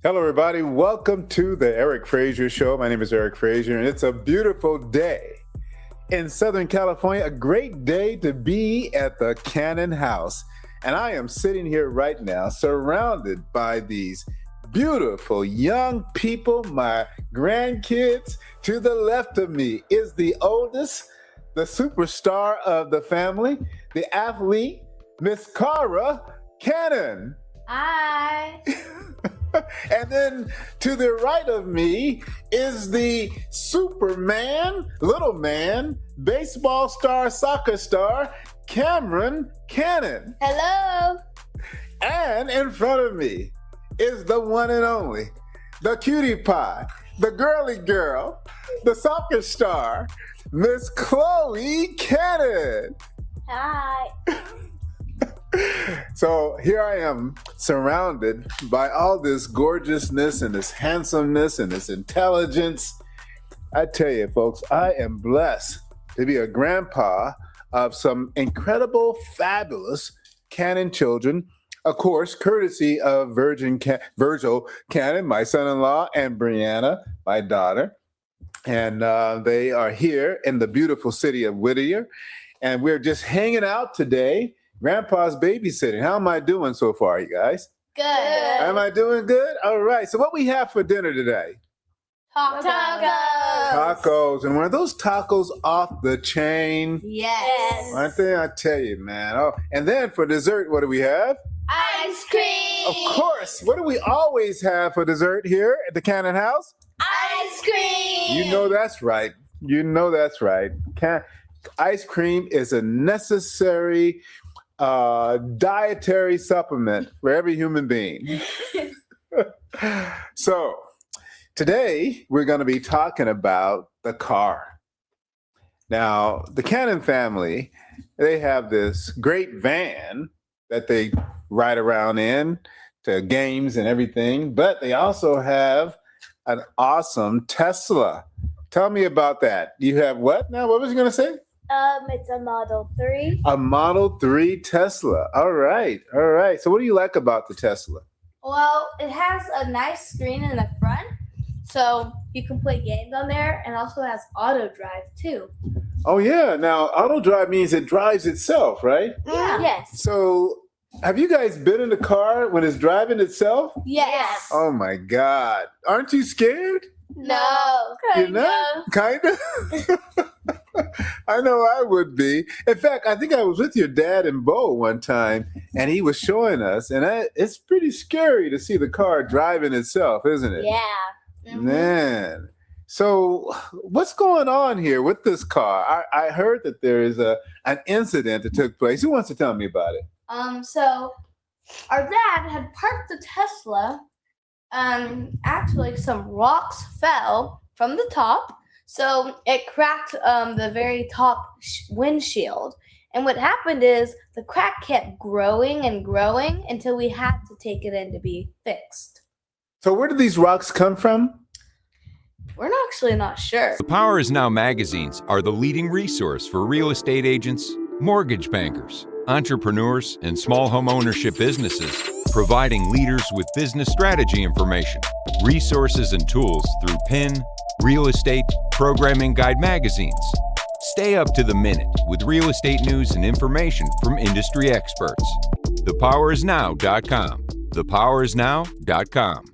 Hello, everybody. Welcome to the Eric Frazier Show. My name is Eric Frazier, and it's a beautiful day in Southern California. A great day to be at the Cannon House. And I am sitting here right now surrounded by these beautiful young people. My grandkids. To the left of me is the oldest, the superstar of the family, the athlete, Miss Cara Cannon. Hi. And then to the right of me is the Superman, little man, baseball star, soccer star, Cameron Cannon. Hello. And in front of me is the one and only, the cutie pie, the girly girl, the soccer star, Miss Chloe Cannon. Hi. So here I am surrounded by all this gorgeousness and this handsomeness and this intelligence. I tell you, folks, I am blessed to be a grandpa of some incredible, fabulous Cannon children. Of course, courtesy of Virgil Cannon, my son-in-law, and Brianna, my daughter. And they are here in the beautiful city of Whittier. And we're just hanging out today. Grandpa's babysitting. How am I doing so far, you guys? Good. Am I doing good? All right. So what we have for dinner today? Tacos. Tacos. And were those tacos off the chain? Yes. Aren't they? I tell you, man. Oh, and then for dessert, what do we have? Ice cream. Of course. What do we always have for dessert here at the Cannon House? Ice cream. You know that's right. You know that's right. Ice cream is a necessary dietary supplement for every human being. So today we're going to be talking about the car. Now, the Cannon family, they have this great van that they ride around in to games and everything, but they also have an awesome Tesla. Tell me about that. You have what now? What was you going to say? It's a Model 3. A Model 3 Tesla. All right. All right. So what do you like about the Tesla? Well, it has a nice screen in the front, so you can play games on there, and also has auto drive too. Oh, yeah. Now, auto drive means it drives itself, right? Yeah. Yes. So have you guys been in the car when it's driving itself? Yes. Oh, my God. Aren't you scared? No. You're not? Kind of? I know I would be. In fact, I think I was with your dad and Bo one time, and he was showing us, and it's pretty scary to see the car driving itself, isn't it? Yeah. Mm-hmm. Man. So what's going on here with this car? I heard that there is an incident that took place. Who wants to tell me about it? So our dad had parked the Tesla. Actually, some rocks fell from the top. So it cracked the very top windshield. And what happened is the crack kept growing and growing until we had to take it in to be fixed. So where did these rocks come from? We're actually not sure. The Power Is Now magazines are the leading resource for real estate agents, mortgage bankers, entrepreneurs, and small home ownership businesses, providing leaders with business strategy information, resources, and tools through PIN, real estate, programming guide magazines. Stay up to the minute with real estate news and information from industry experts. ThePowerisNow.com. ThePowerisNow.com.